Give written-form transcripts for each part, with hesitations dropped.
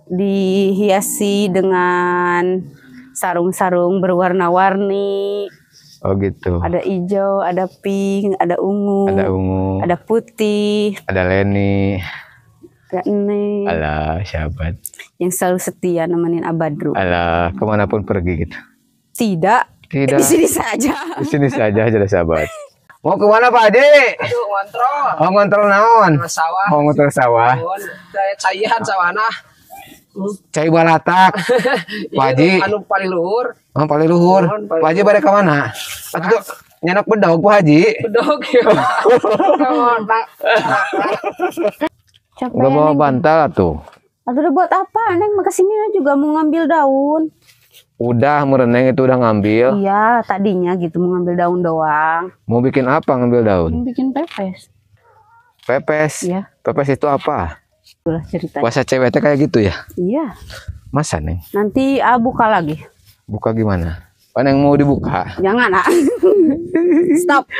dihiasi dengan sarung-sarung berwarna-warni. Oh gitu. Ada hijau, ada pink, ada ungu, ada putih, ada Leni, ada Neng. alah sahabat Yang selalu setia nemenin Abadru. alah kemanapun pergi gitu. Tidak. Tidak. Di sini saja. Di sini saja sahabat. Mau kemana Pak Ade? Aduh, ngontrol. Oh ngontrol naon? Sawah. Oh ngontrol sawah. Cayahan sawana. Cai balatak. Pak Haji. Anu paling luhur. Oh paling luhur. Pak Haji bade ka mana? Atuh nyenak bedog Pak Haji. Bedog ya. Capek Udah bawa Neng. bantal tuh. Aduh udah buat apa? Neng kesini juga mau ngambil daun. Udah mereneng itu udah ngambil. Iya, tadinya gitu mau ngambil daun doang. Mau bikin apa ngambil daun? Mau bikin pepes. Pepes. Iya. Pepes itu apa? Itulah ceritanya. Bahasa ceweknya kayak gitu ya? Iya. Masa nih? Nanti buka lagi. Buka gimana? Mana yang mau dibuka? Jangan, Stop.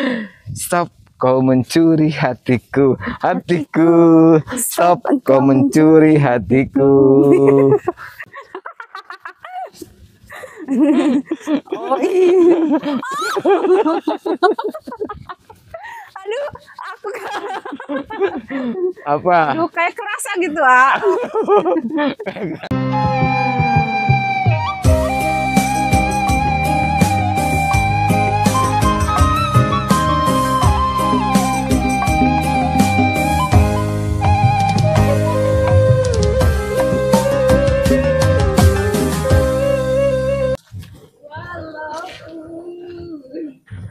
Stop kau mencuri hatiku, hatiku. Stop kau mencuri hatiku. Oh iya. Aduh, aku Apa? aduh, kayak kerasa gitu,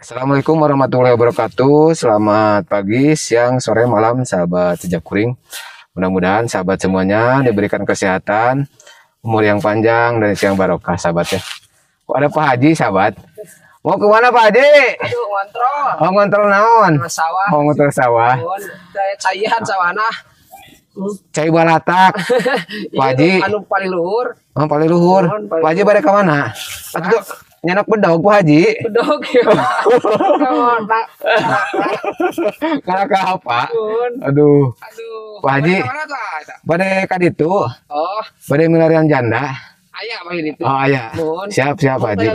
Assalamualaikum warahmatullahi wabarakatuh. Selamat pagi, siang, sore, malam, sahabat Jejak Kuring. Mudah-mudahan sahabat semuanya diberikan kesehatan, umur yang panjang, dan yang barokah, sahabat ya. Oh, ada Pak Haji, sahabat. Mau kemana Pak Haji? Aduh, ngontrol. Oh ngontrol naon? Sawah. Oh ngontrol sawah. Cayahan sawana. Cai balatak. Pak Haji. Anu paling luhur. Oh paling luhur. Pak Haji bade ka mana? Atuh nyenak bedog Pak Haji. Bedog ya. Kalah ka apa? Aduh. Pak Haji. Bade ka ditu. Oh, Bade milarian janda. aya mah itu. Oh aya. Siap Pak Haji.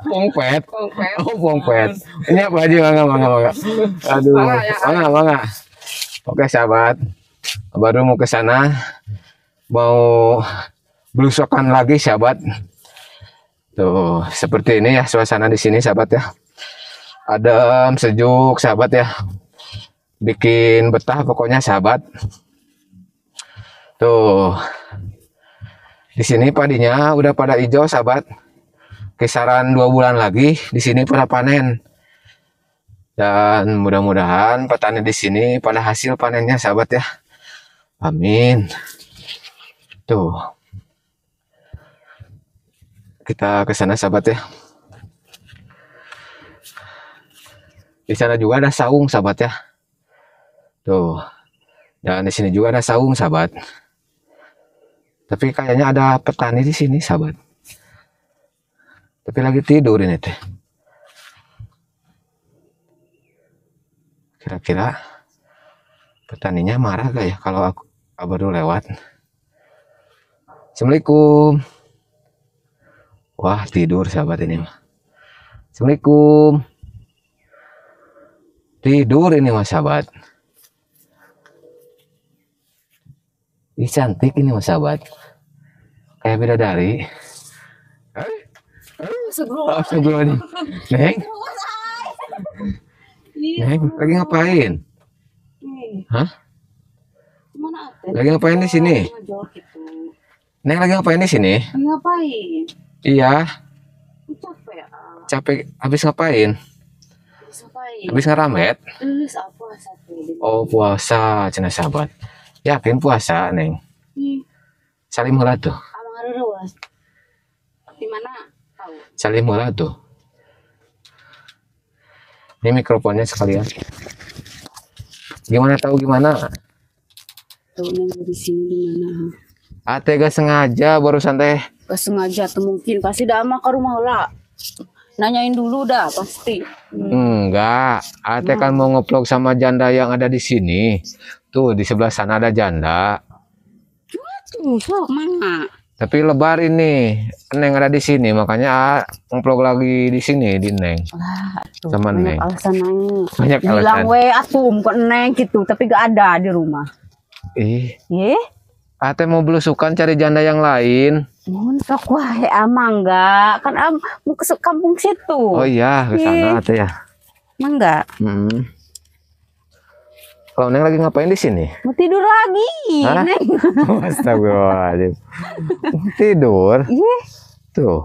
Pongpet. Oh pongpet. Ini Pak Haji mangga. Aduh. Mangga. Oke sahabat. Baru mau ke sana. Mau belusukan lagi sahabat. Tuh, seperti ini ya suasana di sini sahabat ya. Adem, sejuk sahabat ya. Bikin betah pokoknya sahabat. Tuh. Di sini padinya udah pada hijau sahabat. Kisaran 2 bulan lagi di sini pada panen. Dan mudah-mudahan petani di sini pada hasil panennya sahabat ya. Amin. Tuh. Kita ke sana sahabat ya. Di sana juga ada saung sahabat ya. Tuh. Dan di sini juga ada saung sahabat. Tapi kayaknya ada petani di sini sahabat. Tapi lagi tidur ini teh. Kira-kira petaninya marah gak ya kalau aku baru lewat? Assalamualaikum. Wah tidur sahabat ini mah. Assalamualaikum. Tidur ini mas sahabat. Ih cantik ini mas sahabat. Kayak bidadari. Sebelum Neng. Neng lagi ngapain? Hah? Lagi ngapain di sini? Neng lagi ngapain di sini? Ngapain? Iya. Capek. Capek habis ngapain? Habis ngeramet? Oh puasa cenah sahabat. Yakin puasa Neng? Salim heula tuh. Di mana? Tahu. Salim heula tuh. Ini mikrofonnya sekalian. Gimana tahu gimana? Tahu Neng di sini di mana? Ate gak sengaja barusan teh. Gak sengaja tuh mungkin pasti dah mah ke rumah lah. Nanyain dulu dah pasti. Enggak, Ate kan mau ngeplok sama janda yang ada di sini. Tuh di sebelah sana ada janda. Sok mana? Tapi lebar ini. Neng ada di sini, makanya ngevlog lagi di sini di Neng. Lah, tuh, Sama banyak Neng. alasan Neng. Banyak Bilang alasan. we atum ke Neng gitu, tapi gak ada di rumah. Ih, Ye, ate mau belusukan cari janda yang lain. mohon sok wae amang enggak. Kan mau ke kampung situ. Oh iya, ke sana ate ya. Emang enggak? Kalau Neng lagi ngapain di sini? Mau tidur lagi, Hah? Neng. Astagfirullahaladzim. Tidur. Iya, Tuh.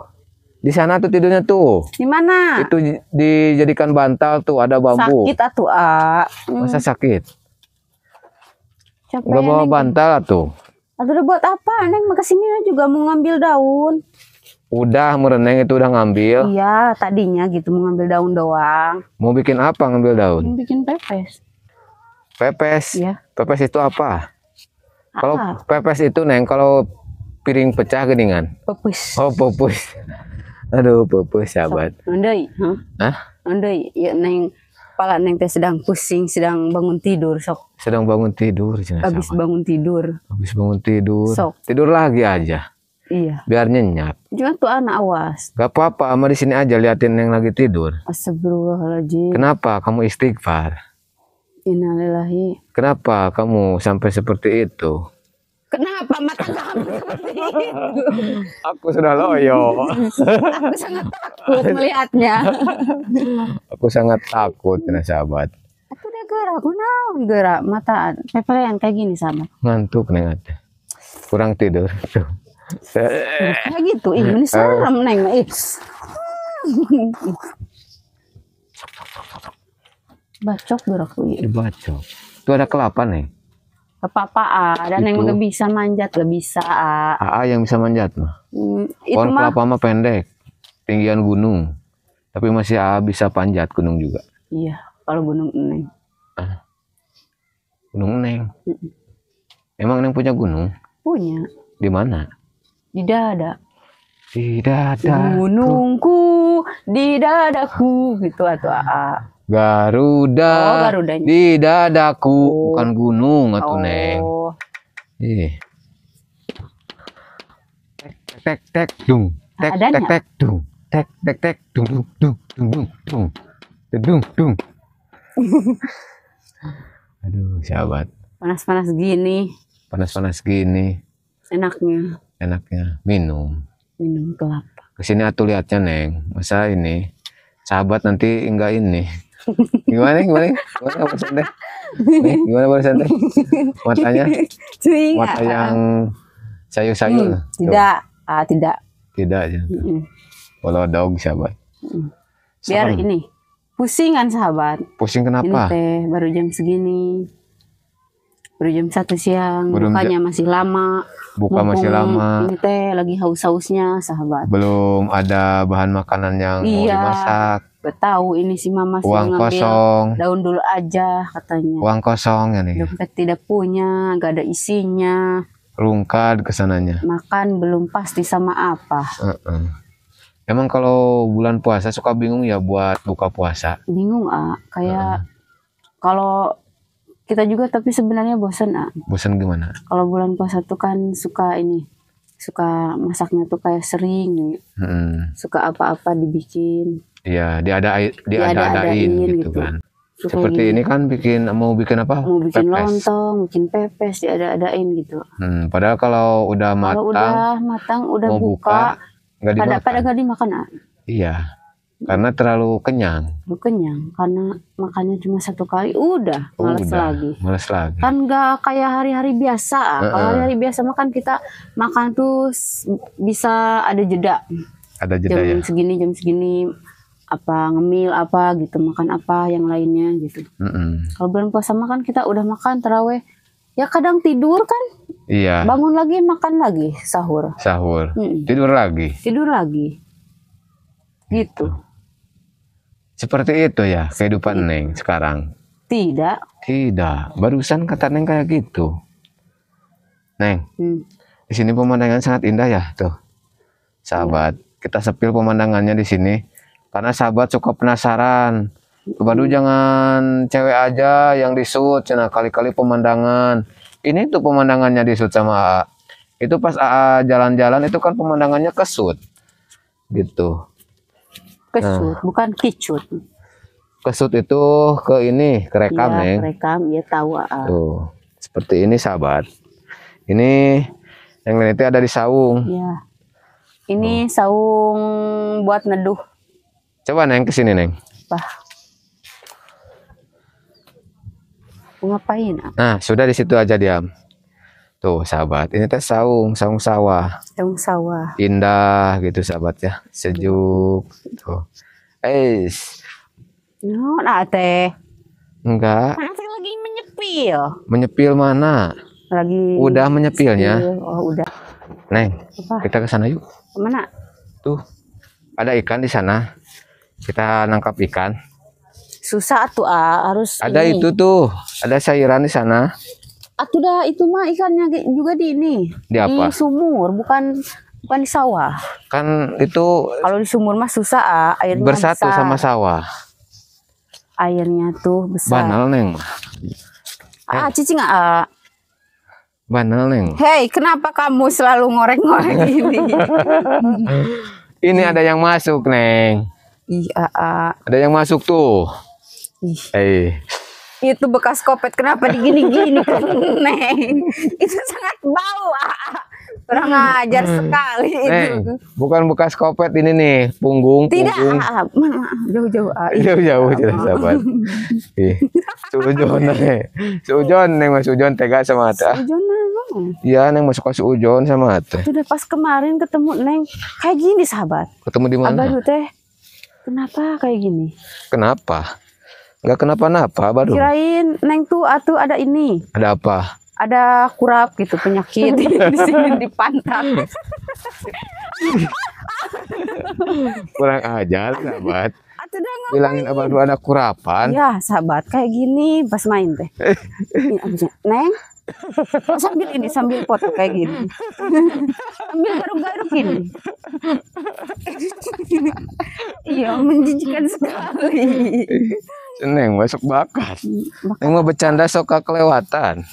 Di sana tuh tidurnya tuh. di mana? Itu dijadikan bantal tuh, ada bambu. Sakit atuh, A. Masa sakit? Capek, Enggak bawa Neng. bantal tuh. Atau udah buat apa? Neng mau kesini juga mau ngambil daun. Udah mereneng itu udah ngambil. Iya, tadinya gitu mau ngambil daun doang. Mau bikin apa ngambil daun? Mau bikin pepes. Pepes. Iya. Pepes itu apa? Kalau Ah, pepes itu Neng, kalau piring pecah geningan. pepes. Oh, pupus. Aduh, pupus sahabat. Andai, Hah? Andai, ya Neng, kepala Neng teh sedang pusing, sedang bangun tidur, sok. Sedang bangun tidur, cenah Habis sahabat. bangun tidur. Habis bangun tidur. Sok. Tidur lagi aja. Iya. Biar nyenyak. Cuma tuh anak awas. Gak apa-apa, ama di sini aja liatin yang lagi tidur. Astagfirullahaladzim. Kenapa kamu istighfar? Innalillahi. Kenapa kamu sampai seperti itu? Kenapa mata kamu seperti itu? Aku sudah loyo. Aku sangat takut melihatnya. Aku sangat takut, nah sahabat. Aku udah gerak, aku naon gerak mata pepean kayak gini sama. Ngantuk neng ate. Kurang tidur. Tuh. Kayak gitu, ini serem Neng. Ih. Bacok gerak tuh. Dibaca. Itu ada kelapa nih. Apa-apa, dan Neng Itu. gak bisa manjat, gak bisa. AA yang bisa manjat mah. Itu Pohon mah, kelapa mah pendek. Tinggian gunung. Tapi masih AA bisa panjat gunung juga. iya, kalau gunung Neng. Gunung Neng. Emang Neng punya gunung? Punya, Di mana? di dada. Tidak ada. Gunungku, di dadaku, gitu atau AA. Garuda. Oh, Garudanya. Di dadaku. Oh. Bukan gunung atuh Neng. Oh, Ih. Tek tek tek dung. Tek Adanya. tek tek dung. Tek tek tek dung dung dung dung dung dung. Dung dung. Aduh, sahabat. panas-panas gini, Panas-panas gini, enaknya enaknya minum. minum kelapa. Kesini atuh lihatnya Neng. Masa ini sahabat nanti enggak ini. Gimana barusan teh? Nih, gimana barusan teh? Matanya, Cuy, mata yang sayur-sayur. Tuh, tidak, tidak. tidak aja. Kalau dog sahabat. Biar Serem. ini pusingan sahabat. Pusing Ini kenapa? teh baru jam segini, baru jam 1 siang, Belum bukanya masih lama. Buka masih Mumpung lama. Ini teh lagi haus-hausnya sahabat. Belum ada bahan makanan yang mau Iya. dimasak. Gak tahu ini si mama sih Uang ngambil kosong. daun dulu aja katanya. Uang kosong ya nih. Dompet tidak punya, gak ada isinya. Rungkad kesananya. Makan belum pasti sama apa. Emang kalau bulan puasa suka bingung ya buat buka puasa. Bingung kayak kalau kita juga tapi sebenarnya bosan Bosan gimana? Kalau bulan puasa tuh kan suka suka masaknya tuh kayak sering, suka apa-apa dibikin. Iya, diada-adain gitu kan. Suka Seperti ini kan mau bikin apa? mau bikin Pepes. lontong, bikin pepes, diada-adain gitu. Padahal kalau udah Kalau matang, udah matang, udah mau buka, nggak dimakan. pada gak dimakan Iya, karena terlalu kenyang. Lu kenyang karena makannya cuma 1 kali, udah males Udah, lagi. males lagi. Kan gak kayak hari-hari biasa. Kalau hari-hari biasa makan kita makan tuh bisa ada jeda. Ada jeda ya. Jam segini apa ngemil apa gitu, makan apa yang lainnya gitu. Kalau bulan puasa makan kita udah makan taraweh, ya kadang tidur kan, Iya, bangun lagi makan lagi sahur, sahur. Tidur lagi. tidur lagi, gitu. Seperti itu ya kehidupan Neng sekarang. Tidak, Tidak, barusan kata Neng kayak gitu. Neng, di sini pemandangan sangat indah ya tuh. Sahabat, kita sepil pemandangannya di sini karena sahabat suka penasaran. Baru jangan cewek aja yang disut, cina kali-kali pemandangan. Ini tuh pemandangannya disut sama A. Itu pas AA jalan-jalan itu kan pemandangannya kesut. Gitu. Kesut, bukan kicut. Kesut itu ke ini, kerekam, Iya, Neng. rekam, ya tahu. Tuh, seperti ini sahabat. Ini yang lain itu ada di saung. Ya. Ini saung buat neduh. Coba Neng ke sini, Neng. Bah. Ngapain? Nah, sudah di situ aja diam. Tuh, sahabat. Ini teh saung sawah. Saung sawah. Indah gitu, sahabat ya. Sejuk. Tuh. No, nah teh. Enggak. Nah, teh lagi menyepil. Menyepil mana? Lagi. Udah menyepilnya. Oh, udah. Neng, Apa? kita ke sana yuk. Kemana? Tuh. Ada ikan di sana. Kita nangkap ikan. Susah tuh, harus Ada ini. itu tuh. Ada sayuran di sana. Atuh dah itu mah ikannya juga di ini. Di apa? Di sumur, bukan di sawah. Kan itu Kalau di sumur mah susah, airnya bersatu besar. sama sawah. Airnya tuh besar. Banal, Neng. Cici nggak? Banal, Neng. Hei, kenapa kamu selalu ngorek-ngorek ini? Ini ada yang masuk, Neng. Ih, Ada yang masuk tuh. Ih. Itu bekas kopet, kenapa digini-gini, Neng? Itu sangat bau, kurang ajar sekali itu. Neng, bukan bekas kopet ini nih, punggung. Tidak, punggung. jauh-jauh. Jauh-jauh jelas, sahabat. Ih, Sujon, Neng. Sujon, Neng, Mas Sujon tega sama Ata. Iya, Neng masuk ke Sujon sama Ata. Itu udah pas kemarin ketemu Neng kayak gini, sahabat. Ketemu di mana? Abadu teh, kenapa kayak gini? Kenapa? Enggak kenapa-napa, baru. Kirain Neng tuh ada ini. Ada apa? Ada kurap gitu, penyakit di sini di pantat. Kurang ajar, sahabat. Atuh dah ngapain? Bilangin Abadu ada kurapan. Ya, sahabat, kayak gini pas main teh. Ini abisnya, Neng, sambil foto kayak gini. Sambil garuk-garuk gini. Iya, menjijikan sekali. Neng masuk bakat. Neng mau bercanda sok kelewatan.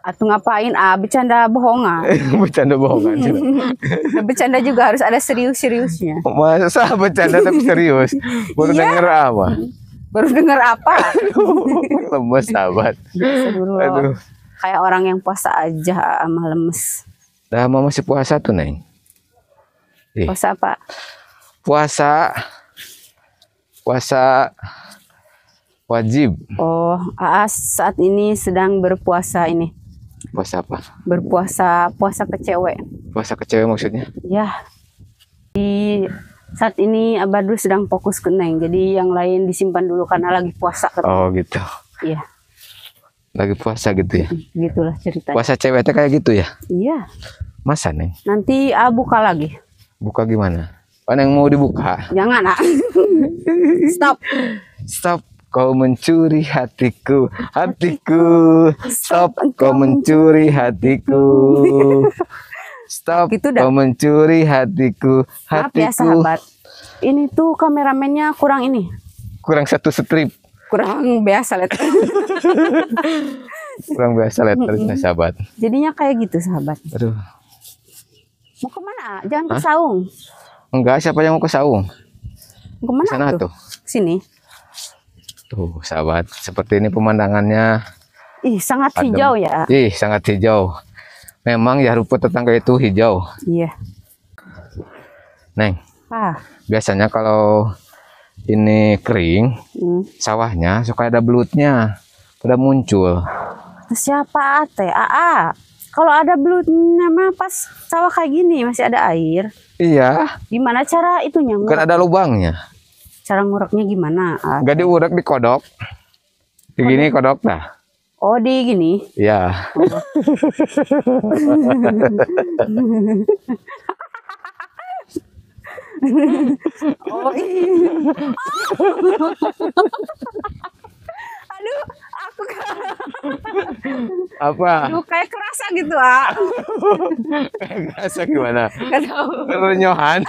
Atau ngapain? Bercanda bohongan. Bercanda bohongan. Bercanda juga harus ada serius-seriusnya. Masa bercanda tapi serius? Baru denger apa? Baru dengar apa? Lemes, sahabat. Aduh. Kayak orang yang puasa aja sama lemes. Dah mau masih puasa tuh, Neng. Puasa apa? Puasa wajib. Oh, saat ini sedang berpuasa ini. Puasa apa? Puasa ke cewek. Puasa ke cewek maksudnya? Ya. Saat ini Abadu sedang fokus ke Neng. Jadi yang lain disimpan dulu karena lagi puasa. Oh, gitu. Iya. Lagi puasa gitu ya? Gitulah ceritanya. Puasa ceweknya kayak gitu ya? Iya. Masa, Neng? Nanti buka lagi. Buka gimana? Mana yang mau dibuka? Jangan, Stop. Stop, kau mencuri hatiku, Stop, kau mencuri hatiku. Stop, Gitu dah. kau mencuri hatiku, Maaf ya sahabat. Ini tuh kameramennya kurang ini. Kurang satu strip. Kurang biasa lihat. Kurang biasa letternya, sahabat. Jadinya kayak gitu, sahabat. Aduh. Mau kemana? Jangan ke saung. Enggak, siapa yang mau ke saung? Mau kemana Sana tuh. Sini. Tuh, sahabat. Seperti ini pemandangannya. Ih, sangat Adem. hijau ya. Ih, sangat hijau. Memang ya rumput tetangga itu hijau. Iya. Neng, biasanya kalau ini kering, sawahnya suka ada belutnya. Pada muncul. Siapa teh? Kalau ada belutnya mah pas sawah kayak gini masih ada air. Iya. Gimana cara itunya? Kan ada lubangnya. Cara ngureknya gimana? Gak diurek, dikodok. Begini kodok dah. Oh, di gini. Iya. Oh, iya. Aduh, aku Apa? Aduh, kayak kerasa gitu, Rasa gimana? Gak tahu. Renyohan.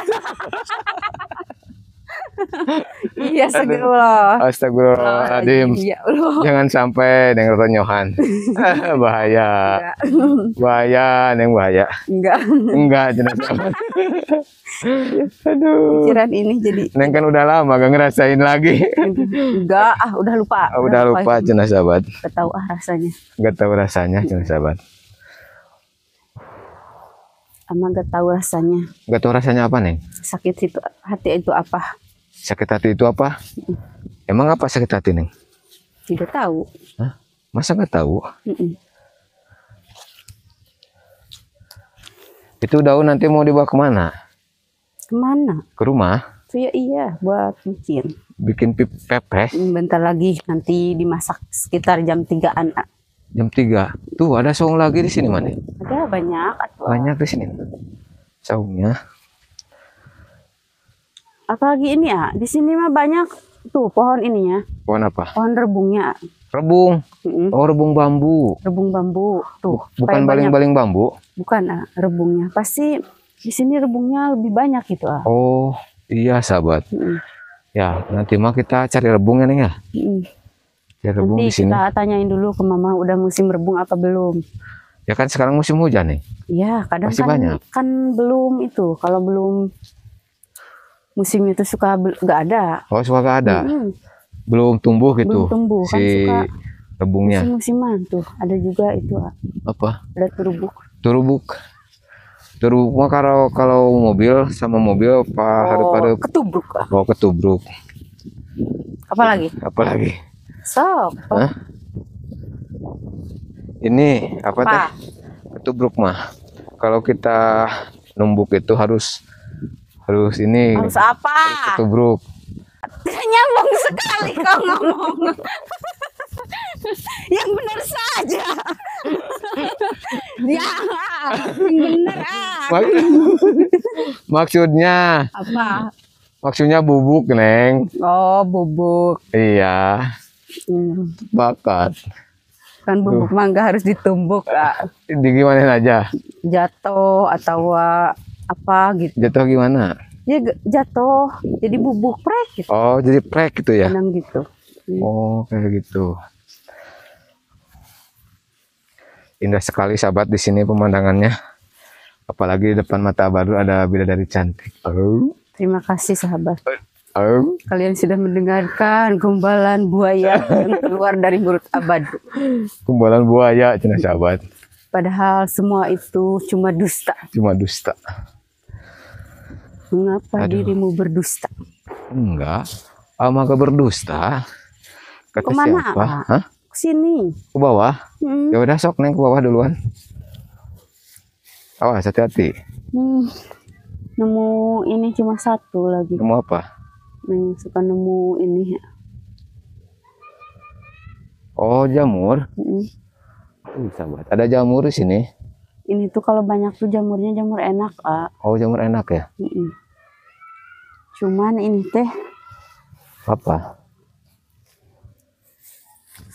Iya, astagfirullah. Astagfirullahaladzim. Ya Allah. Jangan sampai Neng ronyohan. Bahaya. Enggak. Bahaya, Neng bahaya. Enggak. Enggak, jelas amat. Aduh. Pikiran ini jadi Neng kan udah lama gak ngerasain lagi. enggak, udah lupa. Udah lupa jelas sahabat. Gak tahu rasanya. Gak tahu rasanya jelas sahabat. Ama gak tahu rasanya. Gak tahu rasanya apa, Neng? Sakit itu hati itu apa? Sakit hati itu apa? Emang apa sakit hati, Neng? Tidak tahu. Hah? Masa gak tahu? Itu daun nanti mau dibawa kemana? Kemana? Ke rumah? Itu ya iya buat bikin. Bikin pepes? Bentar lagi nanti dimasak sekitar jam 3-an. Jam 3. Tuh ada saung lagi di sini, mana? Ada banyak. Banyak di sini. Saungnya. Apalagi ini ya, di sini mah banyak tuh pohon ininya. Pohon apa? Pohon rebungnya. Rebung. Oh, rebung bambu. Rebung bambu. Tuh. Bukan kayak banyak. baling-baling bambu. Bukan rebungnya. Pasti di sini rebungnya lebih banyak gitu ah. Oh, iya sahabat. Ya, nanti mah kita cari rebung ya, Neng ya. Cari rebung di Nanti sini. kita tanyain dulu ke mama udah musim rebung apa belum. Ya kan sekarang musim hujan, Neng. Iya, kadang Masih kan banyak. kan belum itu. Kalau belum musim itu suka nggak ada. Oh, suka gak ada. Belum tumbuh gitu. Belum tumbuh kan si suka rebungnya. musim-musiman tuh. Ada juga itu ah. Apa? Ada turubuk. Turubuk. Turubuk mah kalau mobil sama mobil harus Ketubruk ah. bawa ketubruk. Apalagi? Apalagi? Sok. Hah? Ini apa teh? Ketubruk mah. Kalau kita numbuk itu harus ini. Harus apa? Ketubruk. Nyambung sekali kau ngomong. Yang benar saja. Ya, yang benar ah. Maksudnya Apa? bubuk, Neng. Oh, bubuk. Iya, bakat. Kan bubuk mangga harus ditumbuk ah. Di gimana aja? Jatuh atau apa gitu. Jatuh gimana? Ya jatuh jadi bubuk prek gitu. Oh, jadi prek gitu ya? Kadang gitu. Oh, kayak gitu. Indah sekali sahabat di sini pemandangannya. Apalagi di depan mata Abadul ada bidadari cantik. Oh. Terima kasih sahabat. Oh. Kalian sudah mendengarkan gombalan buaya yang keluar dari mulut Abadul. Kumbalan buaya cina sahabat. Padahal semua itu cuma dusta. Cuma dusta. Mengapa dirimu berdusta? Enggak. Ama gak berdusta. Kata Kemana? siapa? Hah? Sini. Ke bawah? Ya udah sok, Neng, ke bawah duluan. Awas, hati-hati. Nemu ini cuma satu lagi. Nemu apa? Neng suka nemu ini. Oh, jamur. Sahabat, ada jamur di sini. Ini tuh kalau banyak tuh jamurnya jamur enak, Kak. Oh, jamur enak ya? Cuman ini teh Apa?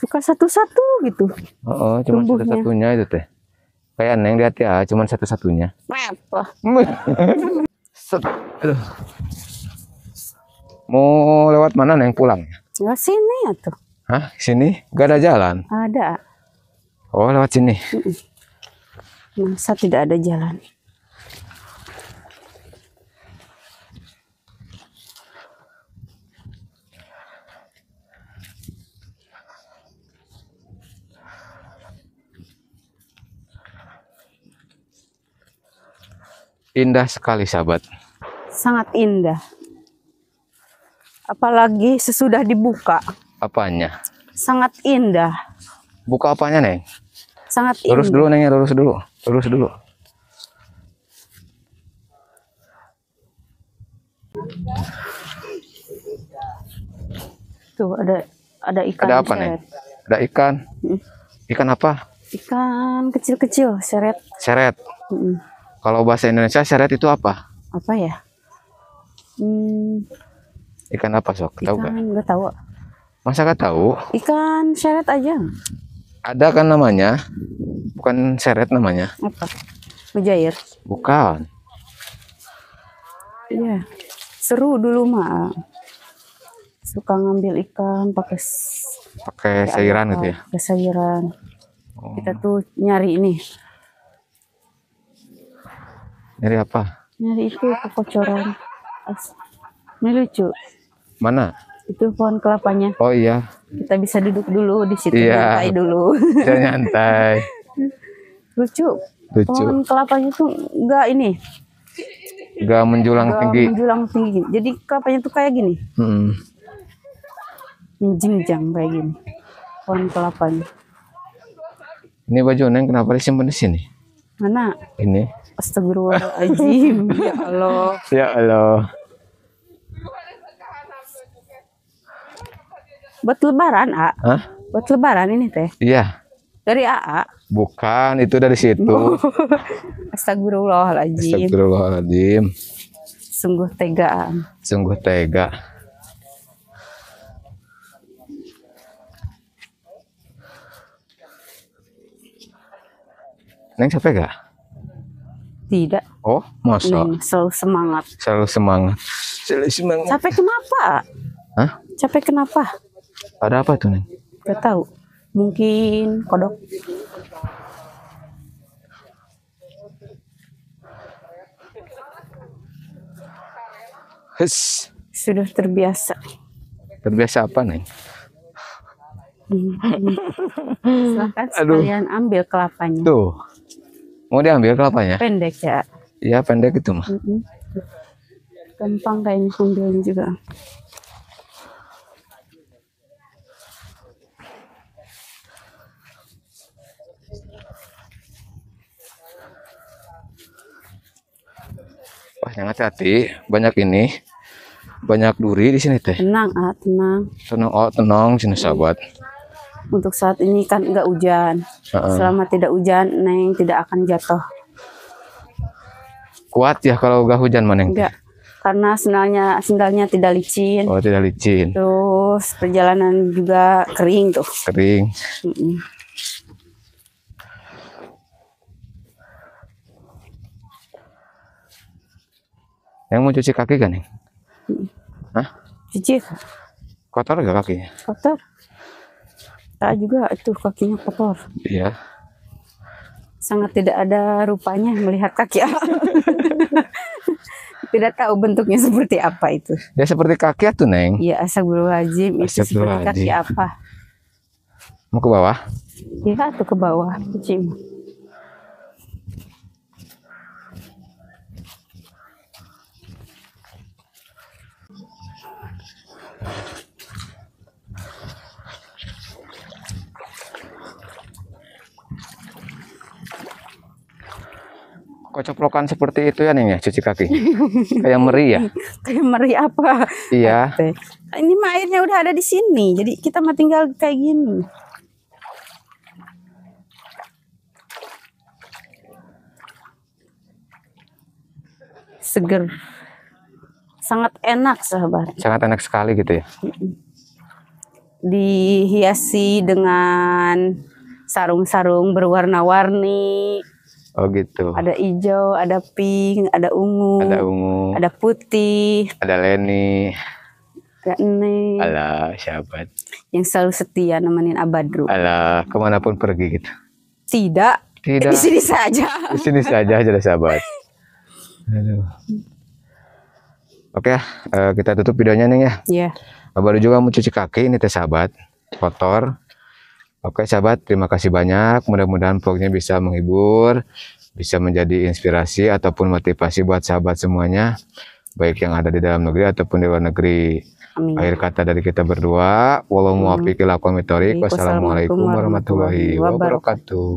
suka satu-satu gitu. Oh, cuma Tumbuhnya. satu-satunya itu teh. Kayak Neng lihat ya, cuma satu-satunya. Apa? Set. Aduh. Mau lewat mana, Neng, pulang? Lewat sini ya tuh. Hah? Sini? Gak ada jalan? Ada. Oh, lewat sini. Masa tidak ada jalan? Indah sekali, sahabat. Sangat indah. Apalagi sesudah dibuka. Apanya? Sangat indah. Buka apanya, Neng? Sangat Lurus indah. dulu, Neng, ya, lurus dulu. Lurus dulu. Tuh ada ikan. Ada apa, Neng? seret. Ada ikan. Ikan apa? Ikan kecil-kecil seret. Seret. Kalau bahasa Indonesia seret itu apa? Apa ya? Ikan apa, sok? Tahu gak? Ikan nggak tahu. Masa gak tahu? Ikan seret aja. Ada kan namanya? Bukan seret namanya. Apa? Mujair. Bukan. Iya. Seru dulu mah. suka ngambil ikan Pakai sayuran gitu ya. pakai sayuran. Oh. Kita tuh nyari ini, Nyari apa? nyari itu kekocoran. Ini lucu. Mana? Itu pohon kelapanya. Oh iya, Kita bisa duduk dulu di situ, Iya. nyantai dulu. bisa nyantai. Lucu. Lucu. Pohon kelapanya tuh enggak ini, Gak menjulang enggak tinggi. menjulang tinggi. Jadi kelapanya tuh kayak gini, Hmm. menjinjang kayak gini. Pohon kelapanya. Ini baju Neng kenapa disimpan di sini? Mana? Ini. Astagfirullahaladzim. Ya Allah. Ya Allah. Buat lebaran, A. Hah? Buat lebaran ini teh. Iya. Dari AA. Bukan, itu dari situ. Astagfirullahaladzim. Astagfirullahaladzim. Sungguh tegaan. Sungguh tega. Neng capek gak? Tidak. Oh, masa? Neng selalu semangat. Selalu semangat. Selalu semangat. Capek kenapa? Hah? Capek kenapa? Ada apa tuh, Neng? Gak tahu. Mungkin kodok. Hes. Sudah terbiasa. Terbiasa apa, Neng? Silahkan Aduh. sekalian ambil kelapanya. Tuh. Mau diambil kelapanya? Pendek ya. Iya, pendek itu mah. Gampang kayaknya ambilnya juga. Wah, yang hati-hati. Banyak ini. Banyak duri di sini teh. Tenang, ah, tenang. Tenang, oh tenang sini sahabat. Untuk saat ini kan nggak hujan. Heeh. Selama tidak hujan, Neng tidak akan jatuh. Kuat ya kalau gak hujan maneng. Enggak. Karena sendalnya tidak licin. Oh tidak licin, Terus perjalanan juga kering tuh. kering. Mm-mm. Yang mau cuci kaki kan, Neng? Hah? Cuci Kotor gak kakinya? kotor. Tak juga itu kakinya kotor. Iya. Sangat tidak ada rupanya melihat kaki. Tidak tahu bentuknya seperti apa itu. Ya seperti kaki tuh, Neng. Ya astagfirullahaladzim, itu seperti kaki Astagfirullahaladzim. apa? Mau ke bawah? Ya tuh ke bawah. Cuci. Kocoplokan seperti itu ya, Neng ya, cuci kaki. Kayak meri ya? Kayak meri apa? Iya. Teh. Ini mah airnya udah ada di sini. Jadi kita mah tinggal kayak gini. Seger. Sangat enak, sahabat. Sangat enak sekali gitu ya. Dihiasi dengan sarung-sarung berwarna-warni. Oh gitu. Ada hijau, ada pink, ada ungu, Ada ungu, ada putih, ada Leni, ada Neng. alah sahabat. Yang selalu setia nemenin Abadru. Alah, kemanapun pergi gitu. Tidak, Tidak. di sini saja. Di sini saja jadi sahabat. Aduh. Oke, kita tutup videonya, Neng ya. Ya, Baru juga mau cuci kaki ini teh sahabat, kotor. Oke sahabat, terima kasih banyak. Mudah-mudahan vlognya bisa menghibur, bisa menjadi inspirasi ataupun motivasi buat sahabat semuanya, baik yang ada di dalam negeri ataupun di luar negeri. amin. Akhir kata dari kita berdua, walau muwaffiq ila aqwamit thoriq. Wassalamualaikum warahmatullahi wabarakatuh.